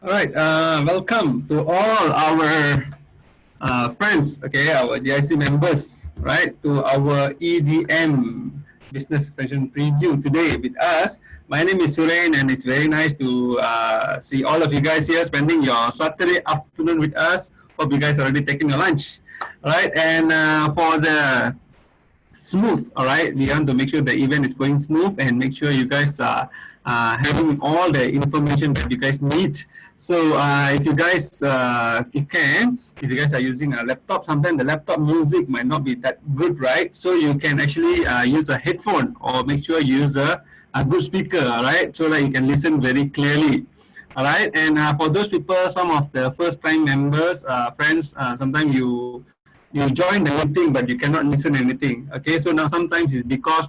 All right, welcome to all our friends, okay, our GIC members, right, to our EDM Business Expansion Preview today with us. My name is Surain, and it's very nice to see all of you guys here spending your Saturday afternoon with us. Hope you guys are already taking your lunch. All right, and for the smooth. All right, we want to make sure the event is going smooth and make sure you guys are having all the information that you guys need. So if you guys, if you guys are using a laptop, sometimes the laptop music might not be that good, right? So you can actually use a headphone or make sure you use a good speaker, all right, so that you can listen very clearly. All right, and for those people, some of the first-time members, friends, sometimes you join the meeting but you cannot listen anything. Okay, so now sometimes it's because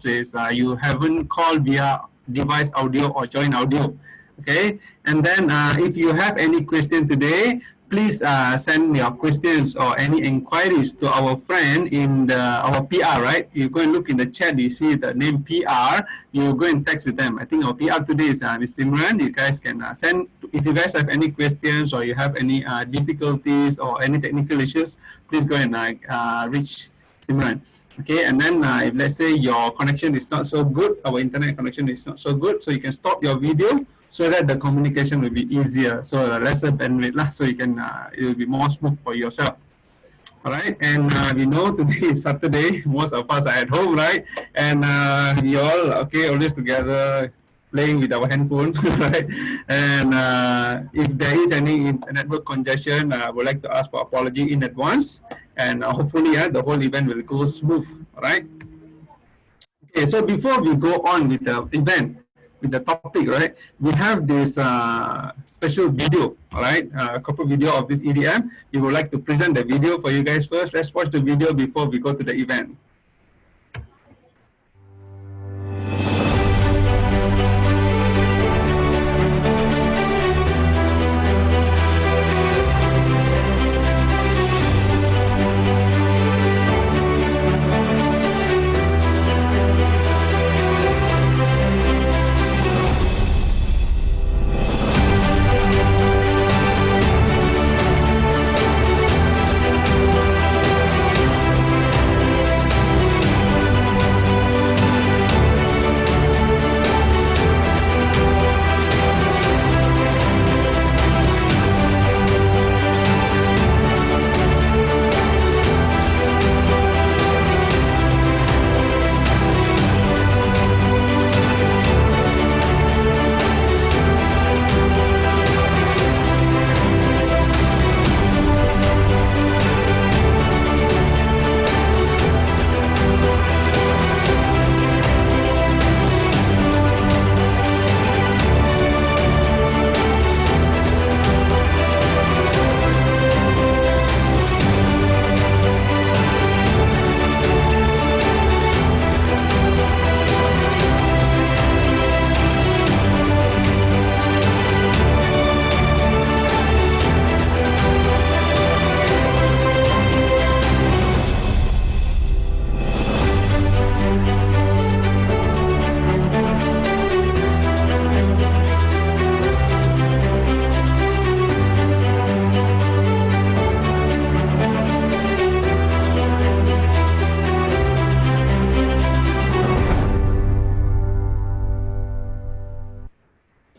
you haven't called via device audio or join audio. Okay, and then if you have any question today, please send your questions or any inquiries to our friend in our PR, right? You go and look in the chat, you see the name PR, you go and text with them. I think our PR today is Ms. Simran. You guys can send, if you guys have any questions or you have any difficulties or any technical issues, please go and reach Simran. Okay, and then if let's say your connection is not so good, our internet connection is not so good, so you can stop your video so that the communication will be easier. So lesser bandwidth lah, so you can it will be more smooth for yourself. All right, and we know today is Saturday. Most of us are at home, right? And we all always together playing with our handphone, right? And if there is any network congestion, I would like to ask for apology in advance. And hopefully, the whole event will go smooth. All right. Okay, so before we go on with the event, with the topic, right, we have this special video, all right, a couple video of this EDM. We would like to present the video for you guys first. Let's watch the video before we go to the event.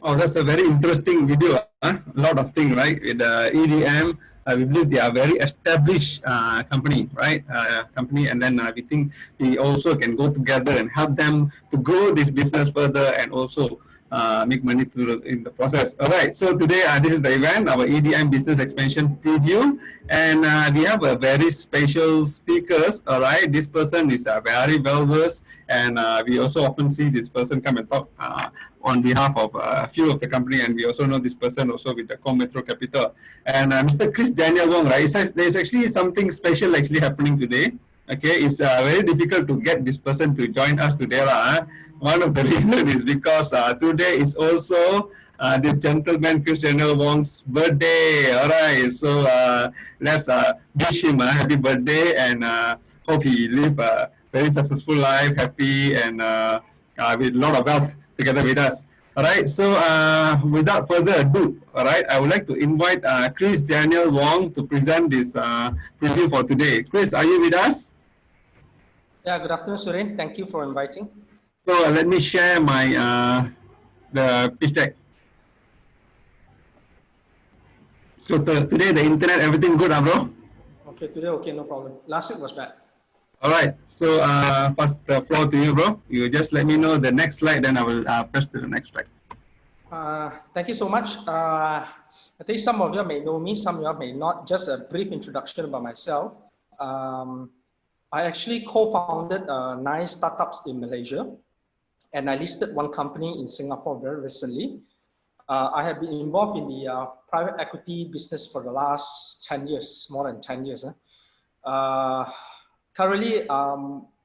Oh, that's a very interesting video. Huh? A lot of things, right? With the EDM, we believe they are very established company, right? Company, and then we think we also can go together and help them to grow this business further and also make money in the process. All right. So today, this is the event, our EDM Business Expansion Preview, and we have a very special speakers. All right. This person is very well versed, and we also often see this person come and talk on behalf of a few of the company, and we also know this person also with the Com Metro Capital. And Mr. Chris Daniel Wong, right? There's actually something special actually happening today. Okay, it's very difficult to get this person to join us today. One of the reasons is because today is also this gentleman, Chris Daniel Wong's birthday. All right, so let's wish him a happy birthday and hope he live a very successful life, happy and with a lot of wealth together with us. All right, so without further ado, all right, I would like to invite Chris Daniel Wong to present this preview for today. Chris, are you with us? Yeah, good afternoon, Suren. Thank you for inviting. So let me share my the pitch deck. So today the internet, everything good, bro? Okay, today, okay, no problem. Last week was bad. All right, so pass the floor to you, bro. You just let me know the next slide, then I will press to the next slide. Thank you so much. I think some of you may know me, some of you may not. Just a brief introduction about myself. Um, I actually co-founded 9 startups in Malaysia, and I listed one company in Singapore very recently. I have been involved in the private equity business for the last 10 years, more than 10 years. Currently,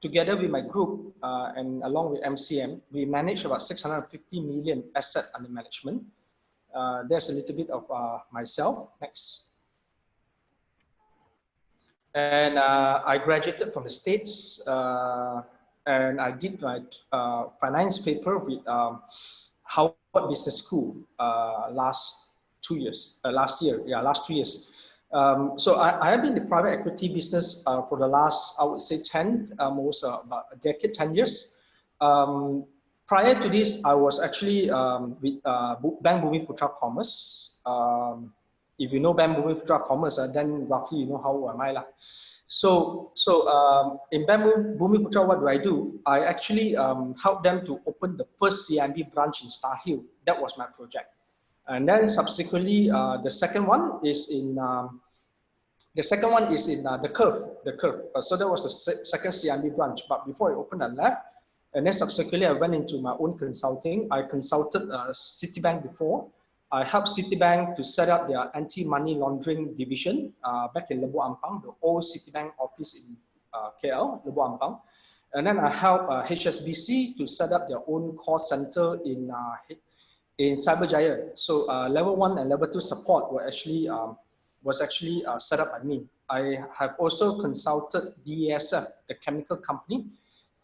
together with my group and along with MCM, we manage about 650 million asset under management. There's a little bit of myself. Next. And I graduated from the States and I did my finance paper with Harvard Business School last 2 years, last year, yeah, last 2 years. So I have been in the private equity business for the last, I would say 10, almost about a decade, 10 years. Prior to this, I was actually with Bank Bhumiputra Commerce. If you know Bank Bhumiputra Commerce, then roughly you know how am I lah. So in Bank Bhumiputra, what do I do? I actually help them to open the first CIMB branch in Star Hill. That was my project. And then subsequently, the second one is in the curve. So that was the second CIMB branch. But before I opened, I left. And then subsequently, I went into my own consulting. I consulted Citibank before. I helped Citibank to set up their anti-money laundering division back in Lebuh Ampang, the old Citibank office in KL, Lebuh Ampang. And then I helped HSBC to set up their own call center in Cyberjaya. So level 1 and level 2 support were actually set up by me. I have also consulted BASF, the chemical company,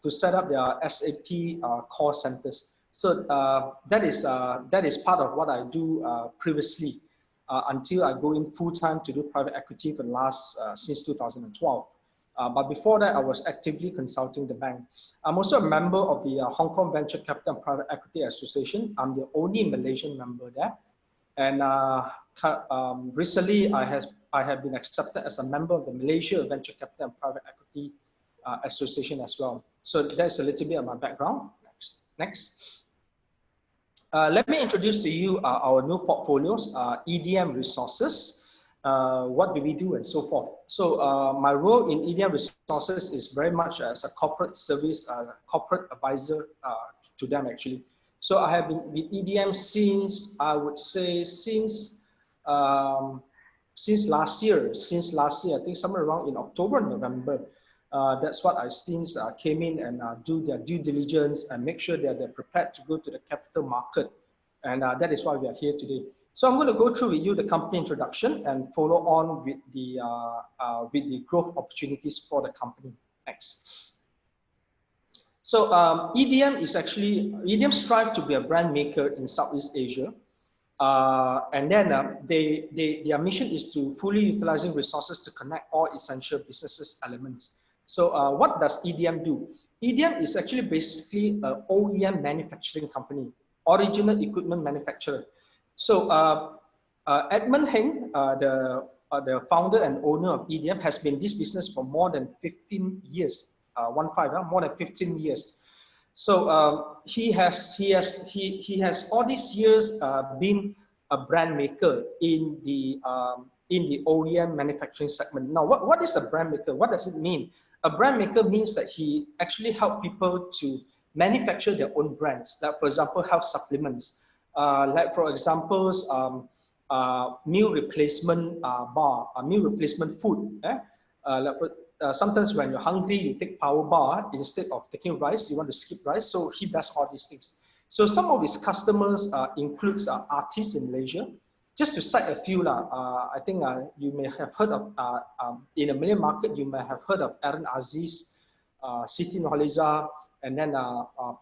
to set up their SAP call centers. So that is part of what I do previously until I go in full time to do private equity for the last since 2012. But before that, I was actively consulting the bank. I'm also a member of the Hong Kong Venture Capital and Private Equity Association. I'm the only Malaysian member there. And recently, I have been accepted as a member of the Malaysia Venture Capital and Private Equity Association as well. So that's a little bit of my background. Next. Let me introduce to you our new portfolios, EDM Resources. What do we do and so forth. So my role in EDM Resources is very much as a corporate service, corporate advisor to them actually. So I have been with EDM since, I would say, since last year, I think somewhere around in October, November. That's what I since came in and do their due diligence and make sure that they're prepared to go to the capital market. And that is why we are here today. So I'm going to go through with you the company introduction and follow on with the growth opportunities for the company. Next. So EDM strive to be a brand maker in Southeast Asia. And then their mission is to fully utilizing resources to connect all essential businesses elements. So what does EDM do? EDM is actually basically an OEM manufacturing company, original equipment manufacturer. So Edmund Heng, the founder and owner of EDM, has been in this business for more than 15 years. More than 15 years. So he has all these years been a brand maker in the OEM manufacturing segment. Now, what is a brand maker? What does it mean? A brand maker means that he actually helps people to manufacture their own brands. Like for example, health supplements. Like for examples, meal replacement meal replacement food. Like for, sometimes when you're hungry, you take power bar instead of taking rice. You want to skip rice, so he does all these things. So some of his customers includes artists in Malaysia. Just to cite a few, I think you may have heard of, in the Malay market, you may have heard of Aaron Aziz, Siti Nurhaliza, and then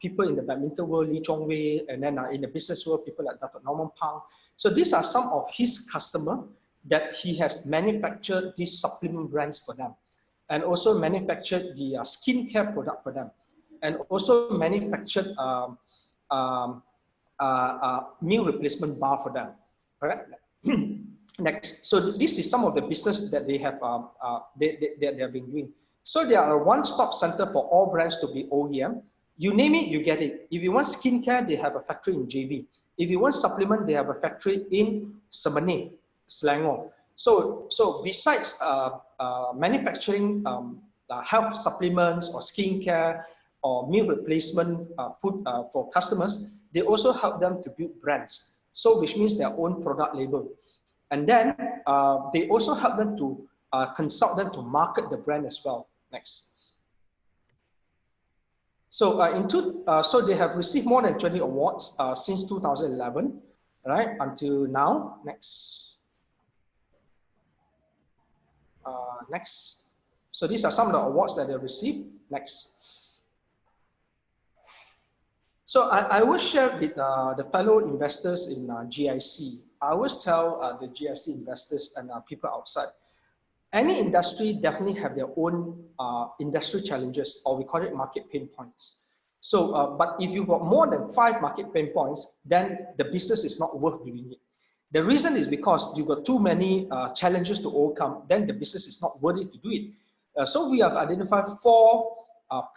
people in the badminton world, Lee Chong Wei, and then in the business world, people like Dr. Norman Pang. So these are some of his customers that he has manufactured these supplement brands for them, and also manufactured the skincare product for them, and also manufactured meal replacement bar for them. Correct. Next, so this is some of the business that they have they have been doing. So they are a one-stop center for all brands to be OEM. You name it, you get it. If you want skincare, they have a factory in JB. If you want supplement, they have a factory in Semenit, Selangor. So besides manufacturing health supplements or skincare or meal replacement food for customers, they also help them to build brands. So which means their own product label. And then they also help them to consult them to market the brand as well. Next. So so they have received more than 20 awards since 2011, right, until now. Next. Next. So these are some of the awards that they received. Next. So I will share with the fellow investors in GIC. I always tell the GIC investors and people outside, any industry definitely have their own industry challenges, or we call it market pain points. So, but if you've got more than 5 market pain points, then the business is not worth doing it. The reason is because you've got too many challenges to overcome, then the business is not worth it to do it. So we have identified 4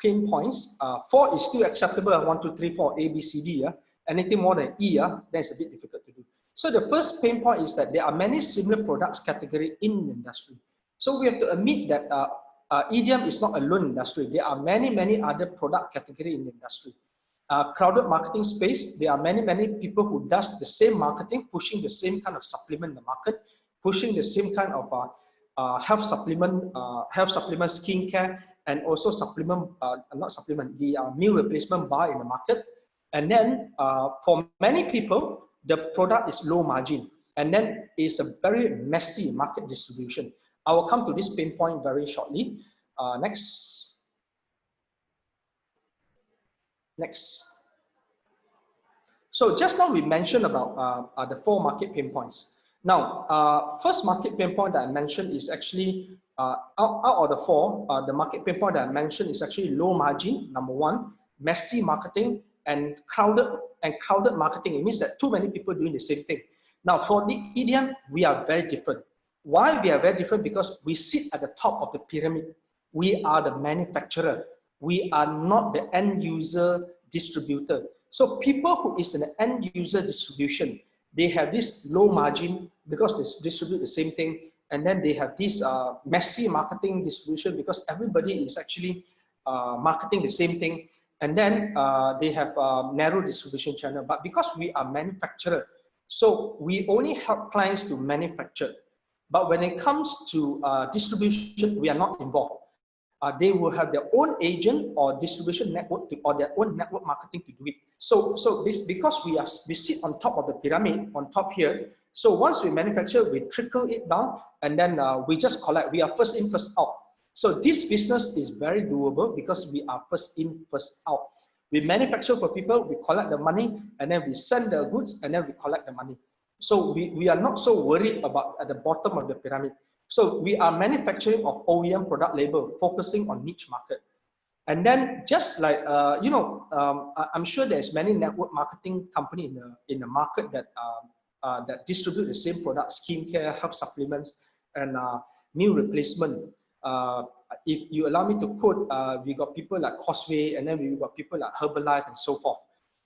pain points. 4 is still acceptable. 1, 2, 3, 4, A, B, C, D. Anything more than E, then it's a bit difficult to do. So the first pain point is that there are many similar products category in the industry. So we have to admit that EDM is not a lone industry. There are many other product category in the industry. Crowded marketing space, there are many people who does the same marketing, pushing the same kind of supplement in the market, pushing the same kind of health supplement, skincare, and also supplement, not supplement, the meal replacement bar in the market. And then for many people, the product is low margin, and then it's a very messy market distribution. I will come to this pain point very shortly. Next. Next. So just now we mentioned about the 4 market pain points. Now, first market pain point that I mentioned is actually, out of the 4, the market pain point that I mentioned is actually low margin, number 1, messy marketing, and crowded marketing. It means that too many people doing the same thing. Now, for the EDM, we are very different. Why we are very different? Because we sit at the top of the pyramid. We are the manufacturer. We are not the end user distributor. So people who is in the end user distribution, they have this low margin because they distribute the same thing. And then they have this messy marketing distribution because everybody is actually marketing the same thing. And then they have narrow distribution channel. But because we are manufacturer, so we only help clients to manufacture. But when it comes to distribution, we are not involved. They will have their own agent or distribution network or their own network marketing to do it. So because we sit on top of the pyramid, on top here. So once we manufacture, we trickle it down, and then we just collect. We are first in, first out. So this business is very doable because we are first in, first out. We manufacture for people, we collect the money, and then we send the goods, and then we collect the money. So we are not so worried about at the bottom of the pyramid. So we are manufacturing of OEM product label, focusing on niche market. And then just like, I'm sure there's many network marketing company in the market that distribute the same product, skincare, health supplements, and meal replacement. If you allow me to quote, we got people like Causeway, and then we got people like Herbalife and so forth.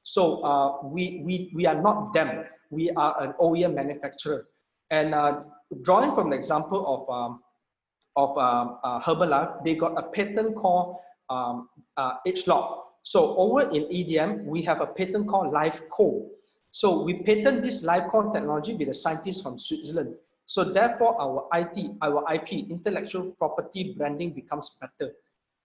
So we are not them. We are an OEM manufacturer. And drawing from the example of Herbalife, they got a patent called H-Lock. So over in EDM, we have a patent called LifeCo. So we patent this LifeCo technology with a scientist from Switzerland. So therefore, our IP, intellectual property branding becomes better.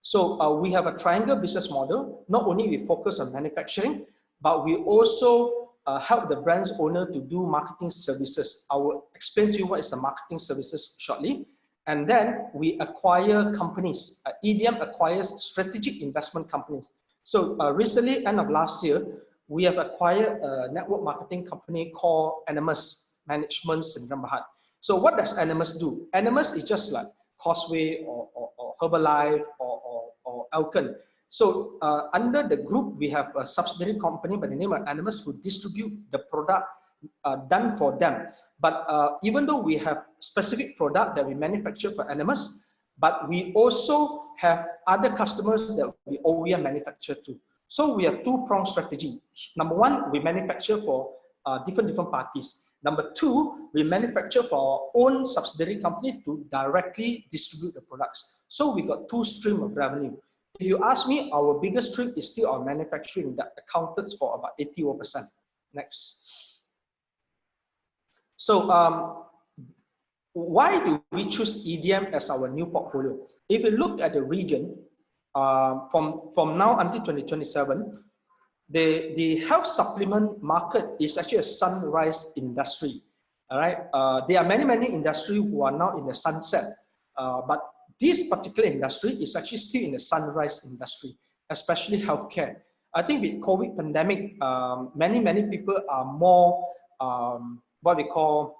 So we have a triangle business model. Not only we focus on manufacturing, but we also help the brand's owner to do marketing services. I will explain to you what is the marketing services shortly. And then we acquire companies. EDM acquires strategic investment companies. So recently, end of last year, we have acquired a network marketing company called Animus Management Sdn Bhd. So what does Animus do? Animus is just like Causeway or Herbalife or Elkin. So under the group, we have a subsidiary company by the name of Animus who distribute the product done for them. But even though we have specific product that we manufacture for Animus, but we also have other customers that we OEM manufacture to. So we have two-pronged strategy. Number one, we manufacture for different parties. Number two, we manufacture for our own subsidiary company to directly distribute the products. So we got two streams of revenue. If you ask me, our biggest stream is still our manufacturing that accounted for about 81%. Next. So why do we choose EDM as our new portfolio? If you look at the region, from now until 2027, the health supplement market is actually a sunrise industry. All right, there are many industries who are now in the sunset, but this particular industry is actually still in the sunrise industry, especially healthcare. I think with COVID pandemic, many people are more what we call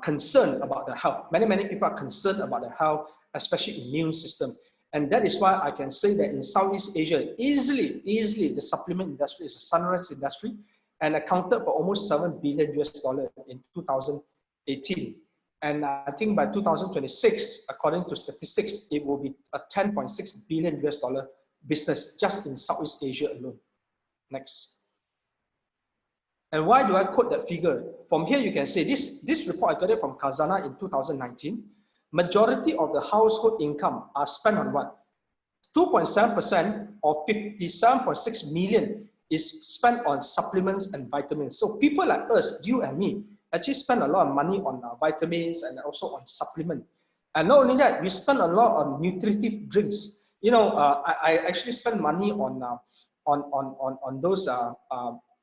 concerned about the health. Many people are concerned about the health, especially immune system. And that is why I can say that in Southeast Asia, easily the supplement industry is a sunrise industry and accounted for almost $7 billion in 2018. And I think by 2026, according to statistics, it will be a $10.6 billion business just in Southeast Asia alone. Next. And why do I quote that figure? From here, you can see this report, I got it from Khazanah in 2019. Majority of the household income are spent on what? 2.7% or 57.6 million is spent on supplements and vitamins. So people like us, you and me, actually spend a lot of money on vitamins and also on supplement. And not only that, we spend a lot on nutritive drinks. You know, I actually spend money on those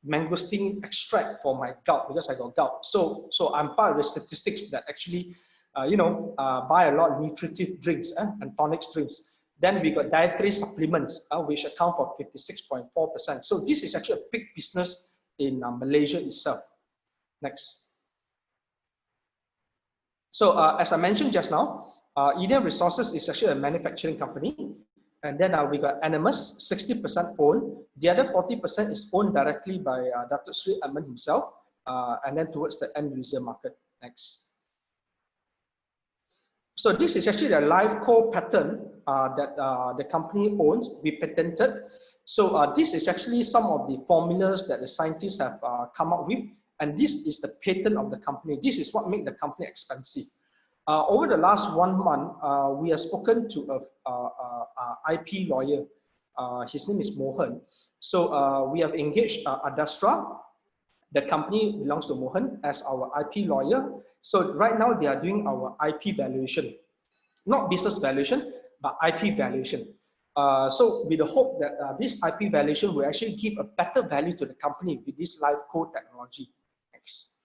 mangosteen extract for my gout because I got gout. So I'm part of the statistics that actually, buy a lot of nutritive drinks and tonic drinks. Then we got dietary supplements, which account for 56.4%. So this is actually a big business in Malaysia itself. Next. So as I mentioned just now, EDM Resources is actually a manufacturing company. And then we got Animus, 60% owned. The other 40% is owned directly by Datuk Sri Edmund himself, and then towards the end user market. Next. So this is actually the live core pattern that the company owns. We patented. So this is actually some of the formulas that the scientists have come up with. And this is the patent of the company. This is what makes the company expensive. Over the last 1 month, we have spoken to a IP lawyer. His name is Mohan. So we have engaged Adastra. The company belongs to Mohan as our IP lawyer. So right now they are doing our IP valuation, not business valuation, but IP valuation. So with the hope that this IP valuation will actually give a better value to the company with this live code technology. Next.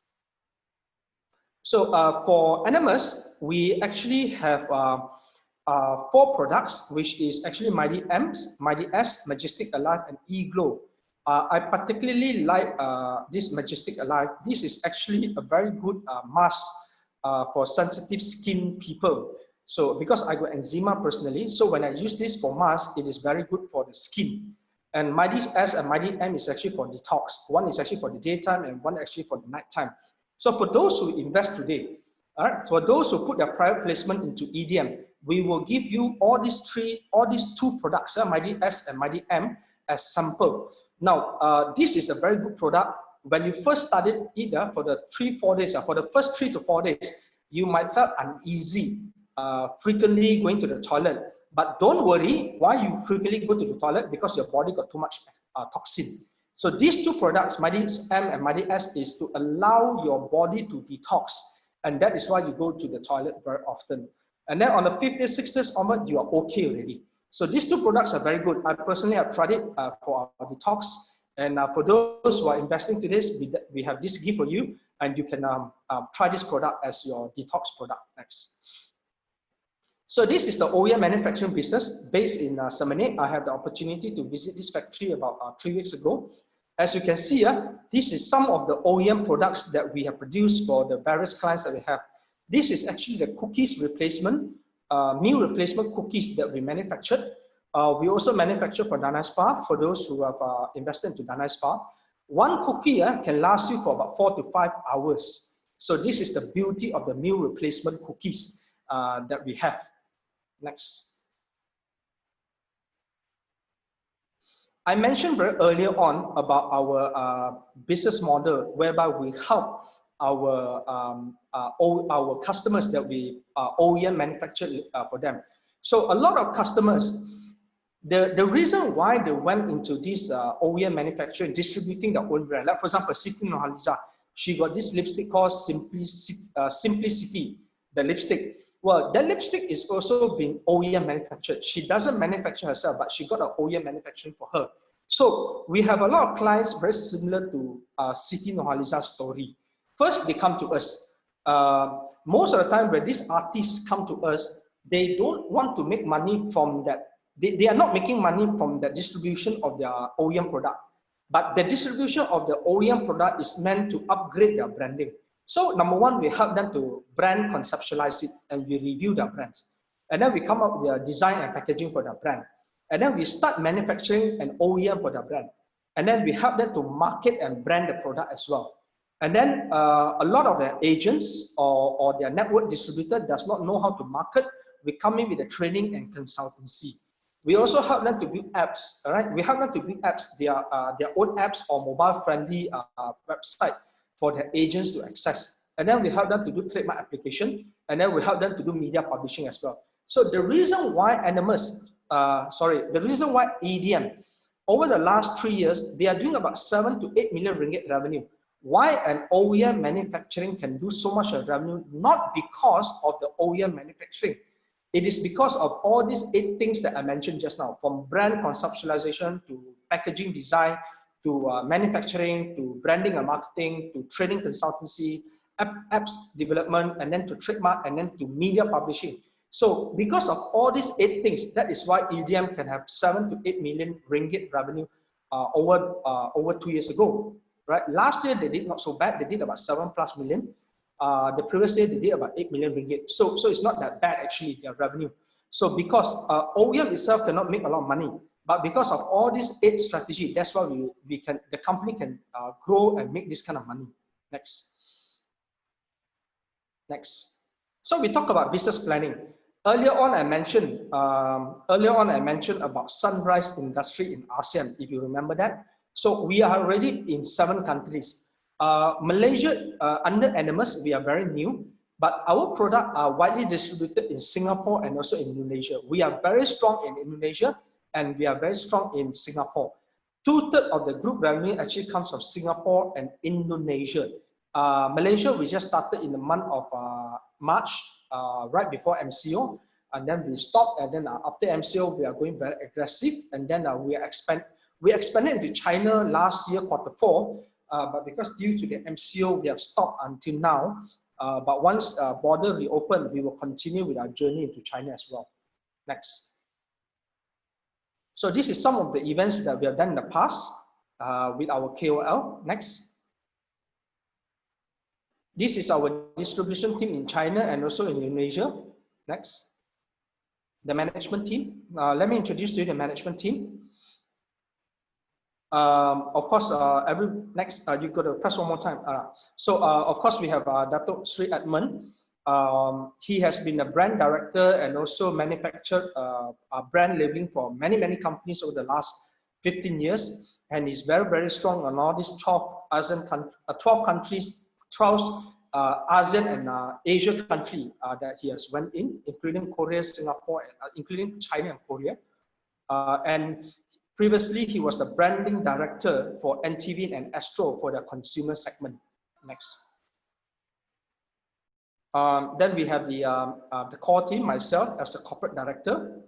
So for Animus, we actually have 4 products, which is actually Mighty M's, Mighty S, Majestic Alive, and E-Glow. I particularly like this Majestic Alive. This is actually a very good mask for sensitive skin people. So because I got eczema personally, so when I use this for mask, it is very good for the skin. And Mighty S and Mighty M is actually for detox. One is actually for the daytime and one actually for the nighttime. So for those who invest today, for those who put their private placement into EDM, we will give you all these 2 products, Mighty S and Mighty M, as sample. Now, this is a very good product. When you first started it for the 3-4 days, for the first 3 to 4 days, you might feel uneasy, frequently going to the toilet. But don't worry, why you frequently go to the toilet? Because your body got too much toxin. So these 2 products, Mighty M and Mighty S, is to allow your body to detox. And that is why you go to the toilet very often. And then on the 5th day, 6th day onward, you are okay already. So these 2 products are very good. I personally have tried it for our detox. And for those who are investing to this, we have this gift for you. And you can try this product as your detox product next. So this is the OEM manufacturing business based in Seminyak. I have the opportunity to visit this factory about 3 weeks ago. As you can see, this is some of the OEM products that we have produced for the various clients that we have. This is actually the cookies replacement, meal replacement cookies that we manufactured. We also manufacture for Danai Spa, for those who have invested into Danai Spa. One cookie can last you for about 4 to 5 hours. So this is the beauty of the meal replacement cookies that we have. Next. I mentioned very earlier on about our business model, whereby we help our customers that we OEM manufacture for them. So a lot of customers, the reason why they went into this OEM manufacturing, distributing their own brand, like for example, Siti Nurhaliza, she got this lipstick called Simplicity, the lipstick. Well, that lipstick is also being OEM manufactured. She doesn't manufacture herself, but she got an OEM manufacturing for her. So we have a lot of clients very similar to Siti Nurhaliza's story. First, they come to us. Most of the time when these artists come to us, they don't want to make money from that. They are not making money from the distribution of their OEM product. But the distribution of the OEM product is meant to upgrade their branding. So number one, we help them to brand conceptualize it, and we review their brands. And then we come up with the design and packaging for their brand. And then we start manufacturing an OEM for their brand. And then we help them to market and brand the product as well. And then a lot of their agents or their network distributor does not know how to market. We come in with the training and consultancy. We also help them to build apps, all right? We help them to build apps, their own apps or mobile-friendly website for their agents to access. And then we help them to do trademark application, and then we help them to do media publishing as well. So the reason why the reason why EDM, over the last 3 years, they are doing about 7 to 8 million ringgit revenue. Why an OEM manufacturing can do so much of revenue? Not because of the OEM manufacturing. It is because of all these 8 things that I mentioned just now, from brand conceptualization to packaging design, to manufacturing, to branding and marketing, to training consultancy, apps development, and then to trademark, and then to media publishing. So because of all these 8 things, that is why EDM can have 7 to 8 million ringgit revenue over 2 years ago. Right? Last year, they did not so bad. They did about 7+ million. The previous year, they did about 8 million ringgit. So it's not that bad, actually, their revenue. So because OEM itself cannot make a lot of money, but because of all these 8 strategies, that's why the company can grow and make this kind of money. Next. Next. So we talk about business planning. Earlier on, I mentioned about sunrise industry in ASEAN, if you remember that. So we are already in 7 countries. Malaysia, under Animus, we are very new, but our products are widely distributed in Singapore and also in Indonesia. We are very strong in Indonesia, and we are very strong in Singapore. 2/3 of the group revenue actually comes from Singapore and Indonesia. Malaysia, we just started in the month of March, right before MCO, and then we stopped, and then after MCO, we are going very aggressive, and then we expanded into China last year, Q4, but because due to the MCO, we have stopped until now. But once border reopened, we will continue with our journey into China as well. Next. So this is some of the events that we have done in the past with our KOL. Next. This is our distribution team in China and also in Indonesia. Next. The management team. Let me introduce to you the management team. Of course, next, you got to press one more time. Of course, we have Dato Sri Edmund. He has been a brand director and also manufactured brand labeling for many companies over the last 15 years. And he's very, very strong on all these 12 countries, 12 ASEAN and Asia country that he has went in, including Korea, Singapore, including China and Korea. And previously, he was the branding director for NTV and Astro for the consumer segment. Next. Then we have the core team, myself as the corporate director.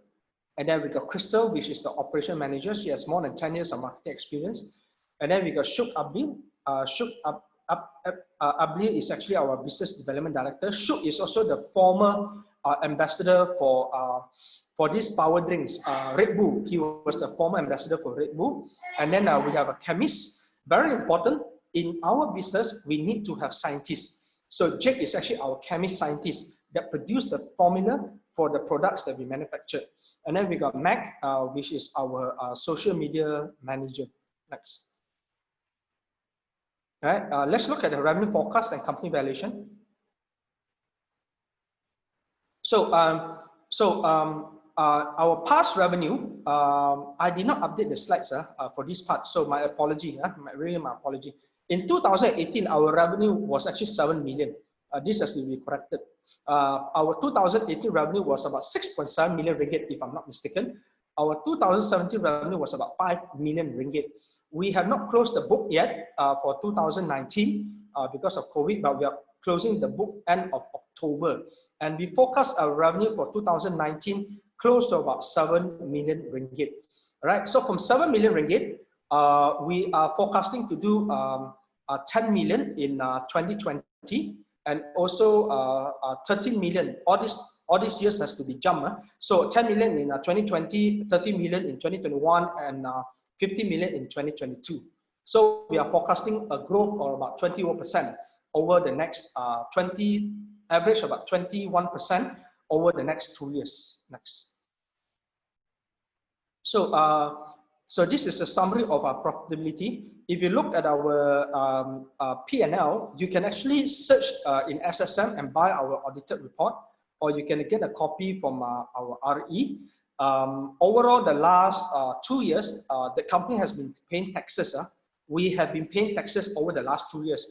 And then we got Crystal, which is the operation manager. She has more than 10 years of marketing experience. And then we got Shuk Abdi. Shuk Abdi is actually our business development director. Shuk is also the former ambassador for these power drinks, Red Bull. He was the former ambassador for Red Bull. And then we have a chemist. Very important, in our business, we need to have scientists. So Jake is actually our chemist scientist that produced the formula for the products that we manufacture. And then we got Mac, which is our social media manager. Next. All right, let's look at the revenue forecast and company valuation. So, our past revenue, I did not update the slides for this part, so my apology, really my apology. In 2018, our revenue was actually 7 million. This has to be corrected. Our 2018 revenue was about 6.7 million ringgit, if I'm not mistaken. Our 2017 revenue was about 5 million ringgit. We have not closed the book yet for 2019 because of COVID, but we are closing the book end of October. And we forecast our revenue for 2019 close to about 7 million ringgit. All right, so from 7 million ringgit, we are forecasting to do 10 million in 2020 and also 13 million. All these years has to be jumped. So 10 million in 2020, 30 million in 2021, and 50 million in 2022. So we are forecasting a growth of about 21% over the next average about 21% over the next 2 years. Next. So this is a summary of our profitability. If you look at our P&L, you can actually search in SSM and buy our audited report, or you can get a copy from our RE. Overall, the last 2 years, the company has been paying taxes. We have been paying taxes over the last 2 years.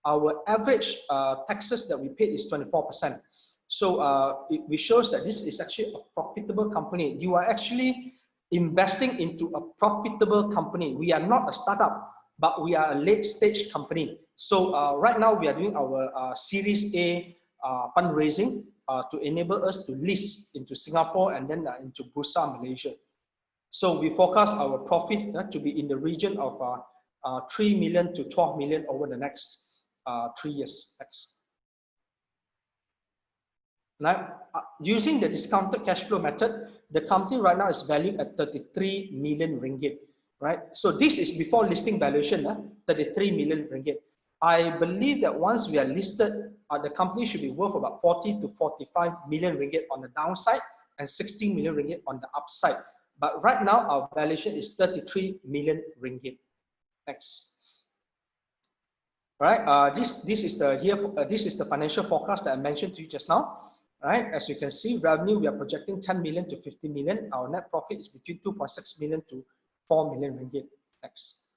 Our average taxes that we pay is 24%. So it shows that this is actually a profitable company. You are actually investing into a profitable company. We are not a startup, but we are a late stage company. So right now we are doing our Series A fundraising to enable us to list into Singapore and then into Bursa Malaysia. So we forecast our profit to be in the region of 3 million to 12 million over the next 3 years. Next. Now, using the discounted cash flow method, the company right now is valued at 33 million ringgit, right? So this is before listing valuation, 33 million ringgit. I believe that once we are listed, the company should be worth about 40 to 45 million ringgit on the downside and 16 million ringgit on the upside. But right now, our valuation is 33 million ringgit. Next. All right, this is the financial forecast that I mentioned to you just now. Right, as you can see, revenue, we are projecting 10 million to 50 million. Our net profit is between 2.6 million to 4 million ringgit. Next.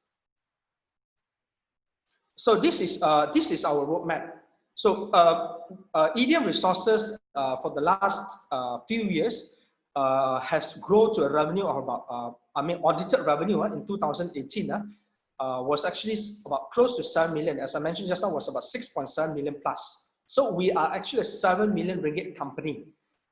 So this is our roadmap. So EDM resources for the last few years has grown to a revenue of about, audited revenue in 2018 was actually about close to 7 million. As I mentioned just now, was about 6.7 million plus. So we are actually a 7 million ringgit company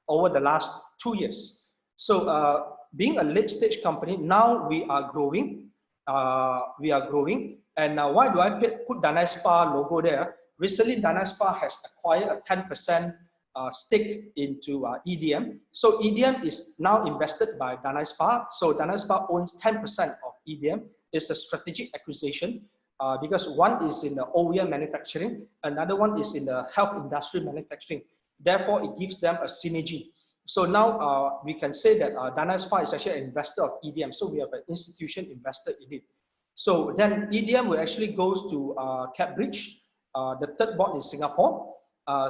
over the last 2 years. So being a late stage company, now we are growing. And why do I put Danai Spa logo there? Recently, Danai Spa has acquired a 10% stake into EDM. So EDM is now invested by Danai Spa. So Danai Spa owns 10% of EDM. It's a strategic acquisition. Because one is in the OEM manufacturing, another one is in the health industry manufacturing. Therefore, it gives them a synergy. So now we can say that Danai Spa is actually an investor of EDM. So we have an institution invested in it. So then EDM will actually goes to Cadbridge, the third board in Singapore.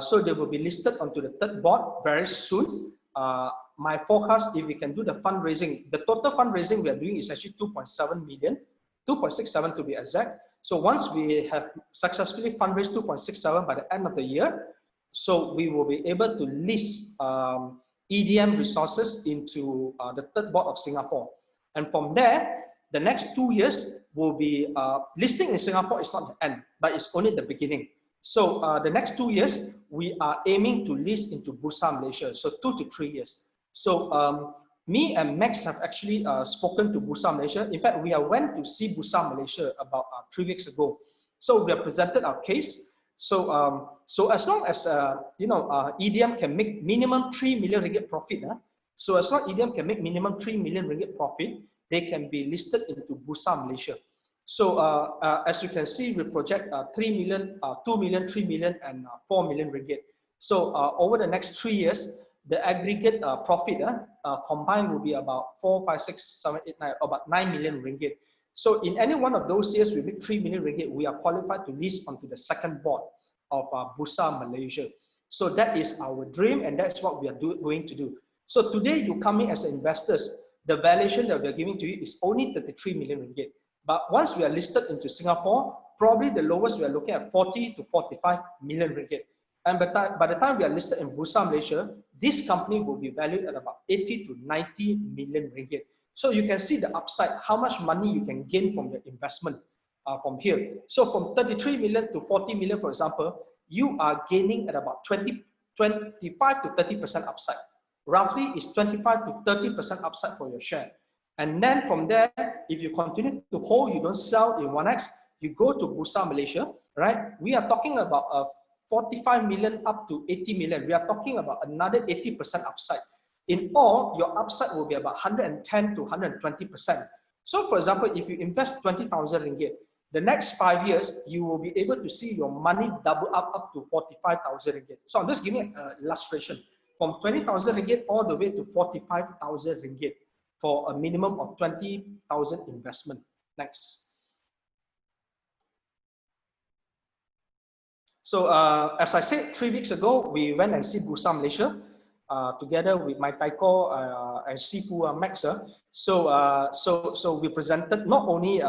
So they will be listed onto the third board very soon. My forecast, if we can do the fundraising, the total fundraising we are doing is actually 2.7 million, 2.67 to be exact. So once we have successfully fundraised 2.67 by the end of the year, so we will be able to list EDM resources into the third board of Singapore. And from there, the next 2 years will be listing in Singapore is not the end, but it's only the beginning. So the next 2 years, we are aiming to list into Bursa Malaysia. So 2 to 3 years. So me and Max have actually spoken to Bursa Malaysia. In fact, we went to see Bursa Malaysia about 3 weeks ago. So we have presented our case. So as long as EDM can make minimum 3 million ringgit profit, so as long as EDM can make minimum 3 million ringgit profit, they can be listed into Bursa Malaysia. So as you can see, we project 3 million, 2 million, 3 million, and 4 million ringgit. So over the next 3 years, the aggregate profit combined will be about 4, 5, 6, 7, 8, 9, about 9 million ringgit. So in any one of those years, we make 3 million ringgit, we are qualified to list onto the second board of Bursa Malaysia. So that is our dream, and that's what we are going to do. So today, you come in as investors, the valuation that we are giving to you is only 33 million ringgit. But once we are listed into Singapore, probably the lowest we are looking at 40 to 45 million ringgit. And by the time we are listed in Bursa Malaysia, this company will be valued at about 80 to 90 million ringgit. So you can see the upside, how much money you can gain from your investment from here. So from 33 million to 40 million, for example, you are gaining at about 25 to 30% upside. Roughly is 25 to 30% upside for your share. And then from there, if you continue to hold, you don't sell in 1x, you go to Bursa Malaysia, right? We are talking about 45 million up to 80 million. We are talking about another 80% upside. In all, your upside will be about 110 to 120%. So for example, if you invest 20,000 ringgit, the next 5 years, you will be able to see your money double up to 45,000 ringgit. So I'm just giving an illustration from 20,000 ringgit all the way to 45,000 ringgit for a minimum of 20,000 investment. Next. So as I said, 3 weeks ago, we went and see Bursa Malaysia together with my Taiko and Sifu Max. So we presented not only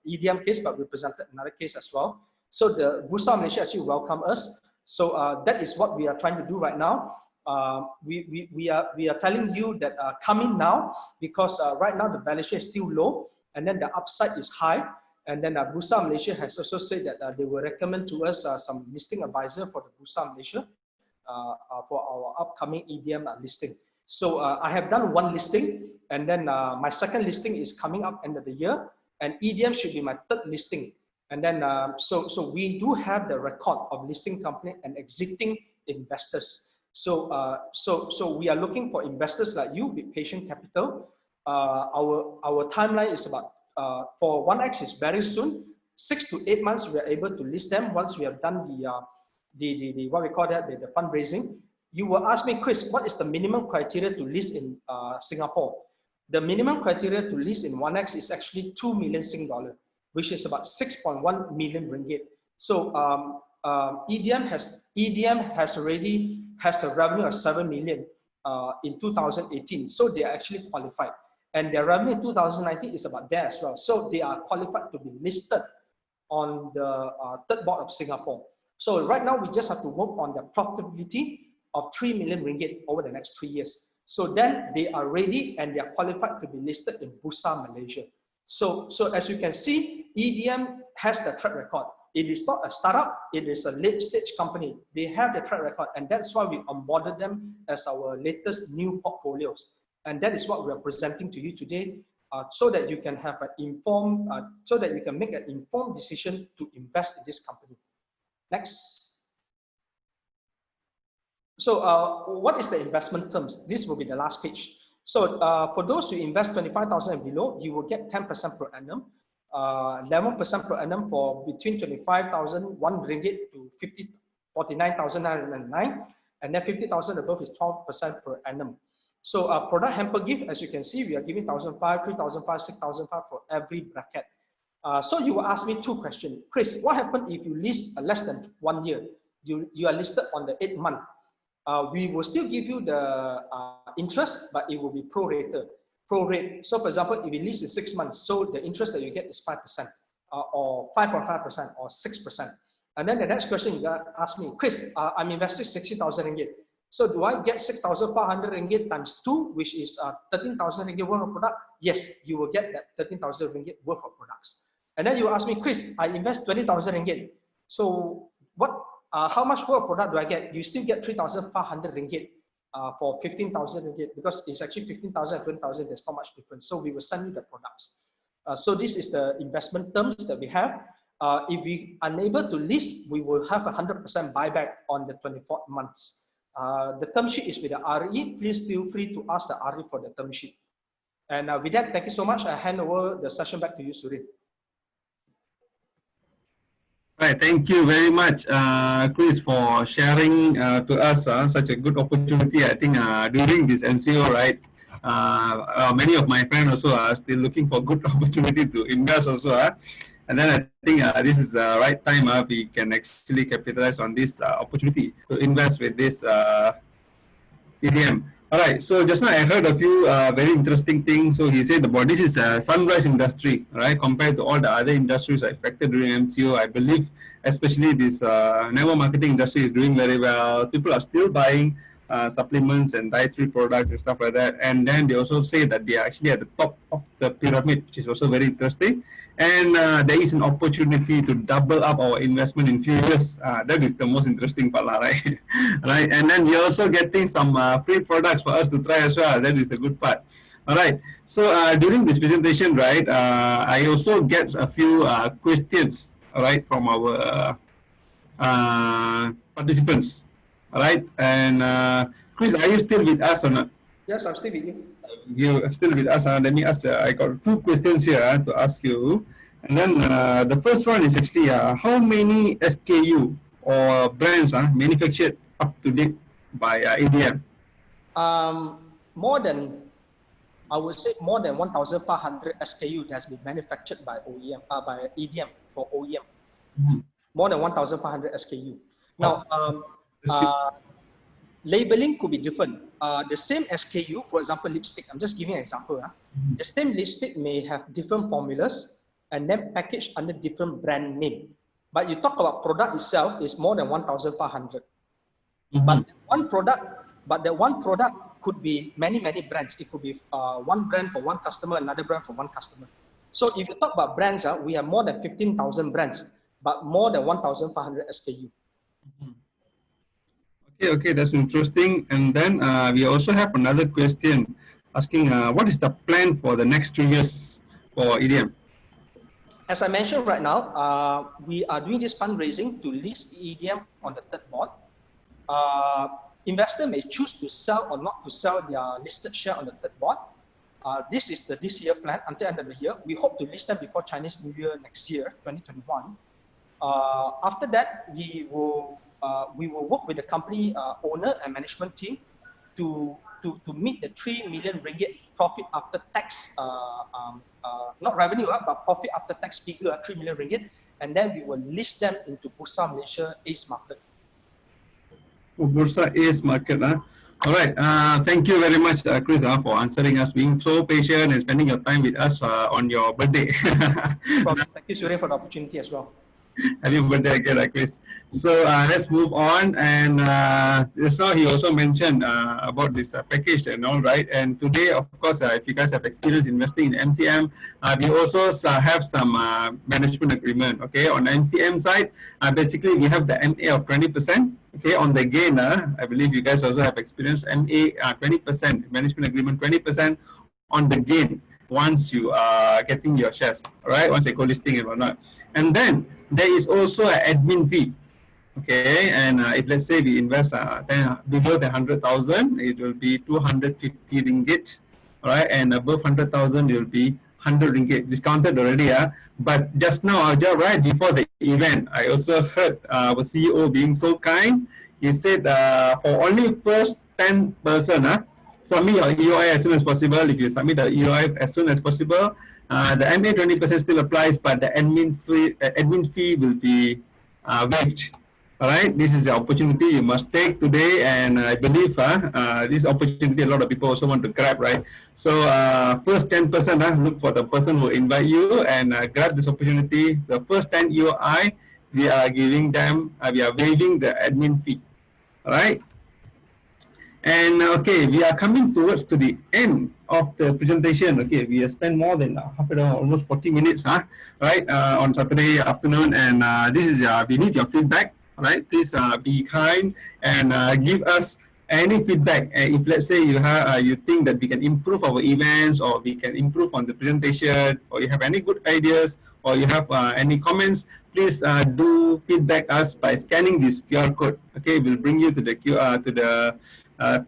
EDM case, but we presented another case as well. So the Bursa Malaysia actually welcomed us. So that is what we are trying to do right now. We are telling you that coming now, because right now the valuation is still low, and then the upside is high. And then Bursa Malaysia has also said that they will recommend to us some listing advisor for the Bursa Malaysia for our upcoming EDM listing. So I have done one listing, and then my second listing is coming up end of the year, and EDM should be my third listing. And then so we do have the record of listing company and exiting investors. So we are looking for investors like you with patient capital. Our timeline is about for 1x is very soon. 6 to 8 months we are able to list them once we have done the what we call that the fundraising. You will ask me, Chris, what is the minimum criteria to list in Singapore? The minimum criteria to list in 1x is actually 2 million Sing dollar, which is about 6.1 million ringgit. So EDM has already has a revenue of 7 million in 2018. So they are actually qualified. And their revenue in 2019 is about there as well. So they are qualified to be listed on the third board of Singapore. So right now we just have to work on the profitability of 3 million ringgit over the next 3 years. So then they are ready and they are qualified to be listed in Bursa Malaysia. So as you can see, EDM has the track record. It is not a startup, it is a late stage company. They have the track record, and that's why we onboarded them as our latest new portfolios. And that is what we are presenting to you today, so that you can have an informed, so that you can make an informed decision to invest in this company. Next. So what is the investment terms? This will be the last page. So for those who invest 25,000 and below, you will get 10% per annum, 11% per annum for between 25,001 ringgit to 49,909, and then 50,000 above is 12% per annum. So product hamper gift, as you can see, we are giving 1,500, 3,500, 6,500 for every bracket. So you will ask me 2 questions. Chris, what happens if you list less than 1 year? You are listed on the 8th month. We will still give you the interest, but it will be prorated. Prorate. So for example, if you list in 6 months, so the interest that you get is 5%, or 5.5%, or 6%. And then the next question you got ask me, Chris, I'm investing 60,000 ringgit. So do I get 6,500 ringgit times 2, which is 13,000 ringgit worth of product? Yes, you will get that 13,000 ringgit worth of products. And then you ask me, Chris, I invest 20,000 ringgit. So what? How much worth of product do I get? You still get 3,500 ringgit for 15,000 ringgit, because it's actually 15,000 and 20,000. There's not much difference. So we will send you the products. So this is the investment terms that we have. If we are unable to list, we will have 100% buyback on the 24 months. The term sheet is with the RE. Please feel free to ask the RE for the term sheet. And with that, thank you so much. I hand over the session back to you, Surin. Right, thank you very much, Chris, for sharing to us such a good opportunity. I think during this MCO, right, many of my friends also are still looking for good opportunity to invest also. And then I think this is the right time we can actually capitalize on this opportunity to invest with this EDM. All right. So just now I heard a few very interesting things. So he said about this is a sunrise industry, right? Compared to all the other industries affected during MCO, I believe, especially this network marketing industry is doing very well. People are still buying supplements and dietary products and stuff like that. And then they also say that they are actually at the top of the pyramid, which is also very interesting. And there is an opportunity to double up our investment in few years. That is the most interesting part, right? Right. And then we're also getting some free products for us to try as well. That is the good part. All right. So during this presentation, right, I also get a few questions, all right, from our participants. All right. And Chris, are you still with us or not? Yes, I'm still with you. You are still with us. Let me ask. I got two questions here to ask you. And then the first one is actually how many SKU or brands manufactured up to date by EDM? More than, I would say more than 1,500 SKU has been manufactured by OEM, by EDM for OEM. Mm-hmm. More than 1,500 SKU. Now, labeling could be different. The same SKU, for example, lipstick, I'm just giving an example. The same lipstick may have different formulas and then packaged under different brand name. But you talk about product itself is more than 1,500. Mm-hmm. But that one product could be many brands. It could be one brand for one customer, another brand for one customer. So if you talk about brands, we have more than 15,000 brands, but more than 1,500 SKU. Mm-hmm. Okay, that's interesting. And then we also have another question asking, what is the plan for the next 2 years for EDM? As I mentioned right now, we are doing this fundraising to list EDM on the third board. Investor may choose to sell or not to sell their listed share on the third board. This is this year plan until end of the year. We hope to list them before Chinese New Year next year, 2021. After that, we will work with the company owner and management team to meet the 3 million ringgit profit after tax, not revenue, but profit after tax figure, 3 million ringgit, and then we will list them into Bursa Malaysia ACE market. Bursa ACE market. All right. Thank you very much, Chris, for answering us, being so patient and spending your time with us on your birthday. Thank you, Surya, for the opportunity as well. Happy birthday again, Chris. So let's move on. And just now he also mentioned about this package and all, right? And today, of course, if you guys have experience investing in MCM, we also have some management agreement. Okay, on the MCM side, basically we have the MA of 20%. Okay, on the gain, I believe you guys also have experience MA 20% management agreement, 20% on the gain once you are getting your shares, all right? Once you go listing and whatnot, and then there is also an admin fee. Okay, and if let's say we invest below the 100,000, it will be 250 ringgit, all right, and above 100,000 it will be 100 ringgit, discounted already. But just now, right before the event, I also heard our CEO being so kind. He said for only first 10 person, submit your EOI as soon as possible. If you submit the EOI as soon as possible, the MA 20% still applies, but the admin fee will be waived. All right, this is the opportunity you must take today, and I believe this opportunity a lot of people also want to grab, right? So first 10%, look for the person who invite you and grab this opportunity. The first 10 EOI, we are giving them, we are waiving the admin fee. All right. And okay, we are coming towards to the end of the presentation. Okay, we have spent more than half an hour, almost 40 minutes, right, on Saturday afternoon. And this is we need your feedback. All right, please be kind and give us any feedback. If let's say you have, you think that we can improve our events, or we can improve on the presentation, or you have any good ideas, or you have any comments, please do feedback us by scanning this QR code. Okay, we'll bring you to the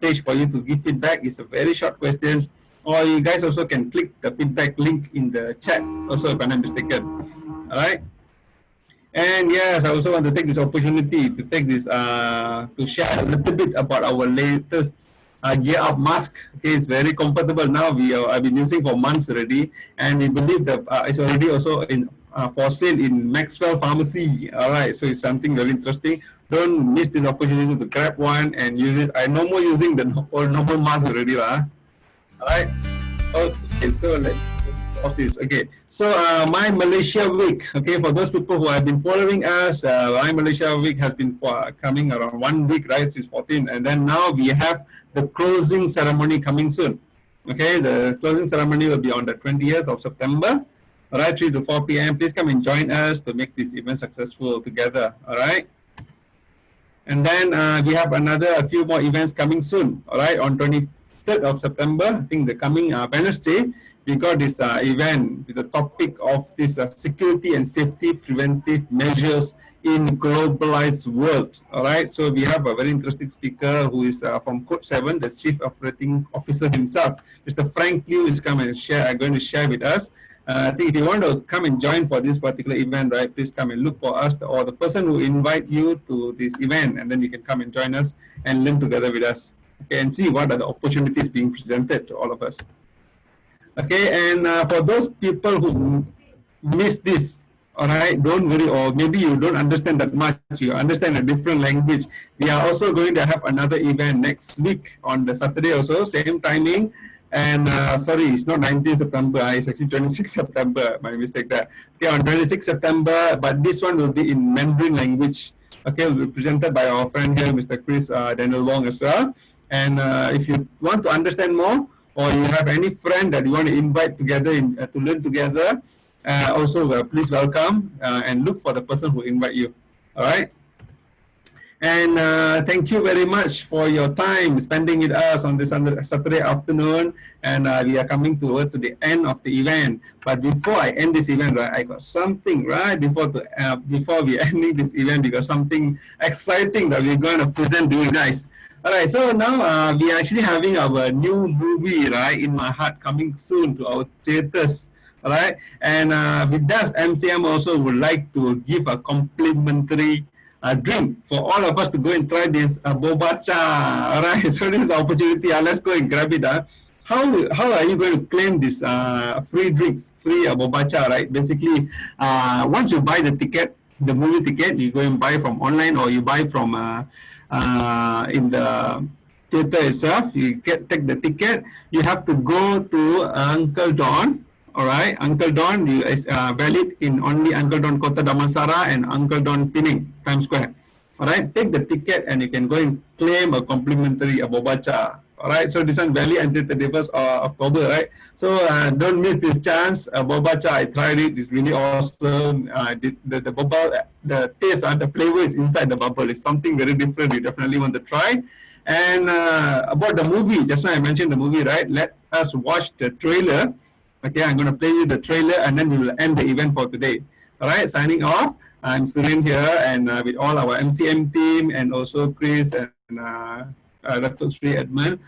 page for you to give feedback. It's a very short questions, or you guys also can click the feedback link in the chat. Also, if I'm not mistaken. All right. And yes, I also want to take this opportunity to take this to share a little bit about our latest Gear Up mask. Okay, it's very comfortable now. I've been using for months already, and we believe that it's already also in for sale in Maxwell Pharmacy. All right, so it's something very interesting. Don't miss this opportunity to grab one and use it. I no more using the normal mask already, lah. All right. Okay, so let's of this. Okay, so my Malaysia week. Okay, for those people who have been following us, my Malaysia week has been coming around 1 week, right? Since 14, and then now we have the closing ceremony coming soon. Okay, the closing ceremony will be on the 20th of September. All right, 3 to 4 p.m. Please come and join us to make this event successful together. All right. And then we have a few more events coming soon. All right, on 23rd of September, I think the coming Wednesday, we got this event with the topic of this security and safety preventive measures in globalized world. All right, so we have a very interesting speaker who is from Code 7, the Chief Operating Officer himself, Mr. Frank Liu, is going to share with us. I think if you want to come and join for this particular event, right, please come and look for us or the person who invite you to this event, and then you can come and join us and learn together with us. Okay, and see what are the opportunities being presented to all of us. Okay, and for those people who miss this, all right, don't worry, or maybe you don't understand that much, you understand a different language. We are also going to have another event next week on the Saturday also, same timing. And sorry, it's not 19 September, it's actually 26 September, my mistake there. Okay, on 26 September, but this one will be in Mandarin language. Okay, will be presented by our friend here, Mr. Chris Daniel Wong as well. And if you want to understand more, or you have any friend that you want to invite together to learn together, also please welcome and look for the person who invite you. All right. And thank you very much for your time spending with us on this Saturday afternoon. And we are coming towards the end of the event. But before I end this event, right, I got something right before we ending this event. We got something exciting that we're going to present to you guys. All right, so now we are actually having our new movie, right, In My Heart, coming soon to our theaters. All right, and with that, MCM also would like to give a complimentary drink for all of us to go and try this boba cha. All right, so this is the opportunity. Let's go and grab it. How are you going to claim this free drinks, free boba cha, right? Basically, once you buy the ticket, the movie ticket, you go and buy from online, or you buy from in the theater itself. You take the ticket. You have to go to Uncle Don. All right, Uncle Don is valid in only Uncle Don Kota Damansara and Uncle Don Penang, Times Square. All right, take the ticket and you can go and claim a complimentary boba cha. All right, so this one valid until 31st October, right? So don't miss this chance. Boba cha, I tried it. It's really awesome. The boba, the taste and the flavor is inside the bubble. It's something very different. You definitely want to try. And about the movie, just now I mentioned the movie, right? Let us watch the trailer. Okay, I'm going to play you the trailer and then we will end the event for today. All right, signing off. I'm Surin here, and with all our MCM team and also Chris and Dr. Sri Edmund.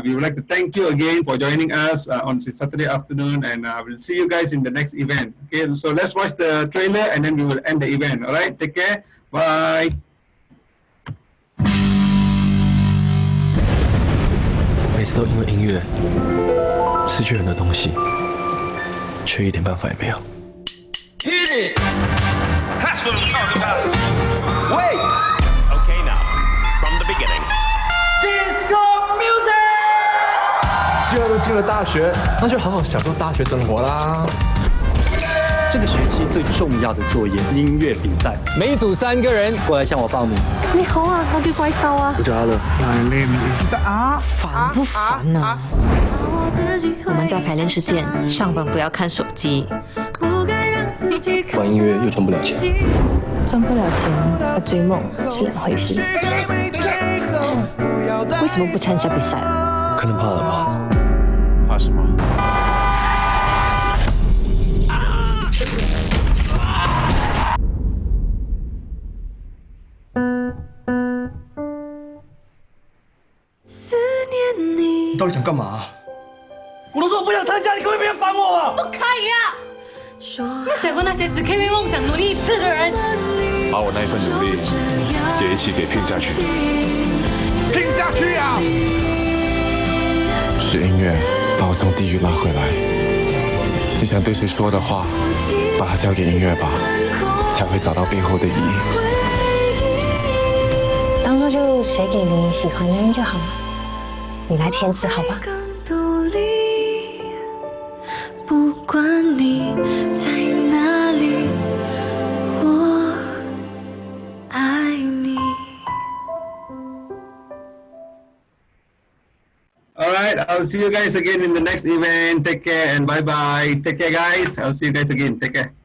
We would like to thank you again for joining us on this Saturday afternoon, and we'll see you guys in the next event. Okay, so let's watch the trailer and then we will end the event. All right, take care. Bye. 每次都因为音乐失去很多东西，却一点办法也没有。Hit it! That's what I'm talking about. Wait! Okay, now, from the beginning. Disco music! 既然都进了大学，那就好好享受大学生活啦。这个学期最重要的作业——音乐比赛，每组3个人过来向我报名。你好啊，我叫怪兽啊。我叫阿乐。烦不烦啊？我们在排练室见，上班不要看手机。玩音乐又赚不了钱，赚不了钱和追梦是两回事。为什么不参加比赛？可能怕了吧。怕什么？你到底想干嘛？我都说不想参加，你可不可以别烦我啊？不可以啊！没想过那些只可以为梦想努力一次的人，把我那一份努力也一起给拼下去。拼下去啊！是音乐把我从地狱拉回来。你想对谁说的话，把它交给音乐吧，才会找到背后的意义。当做就写给你喜欢的人就好了，你来填词好吧？不管你在哪里，我爱你。All right, I'll see you guys again in the next event. Take care and bye bye. Take care, guys. I'll see you guys again. Take care.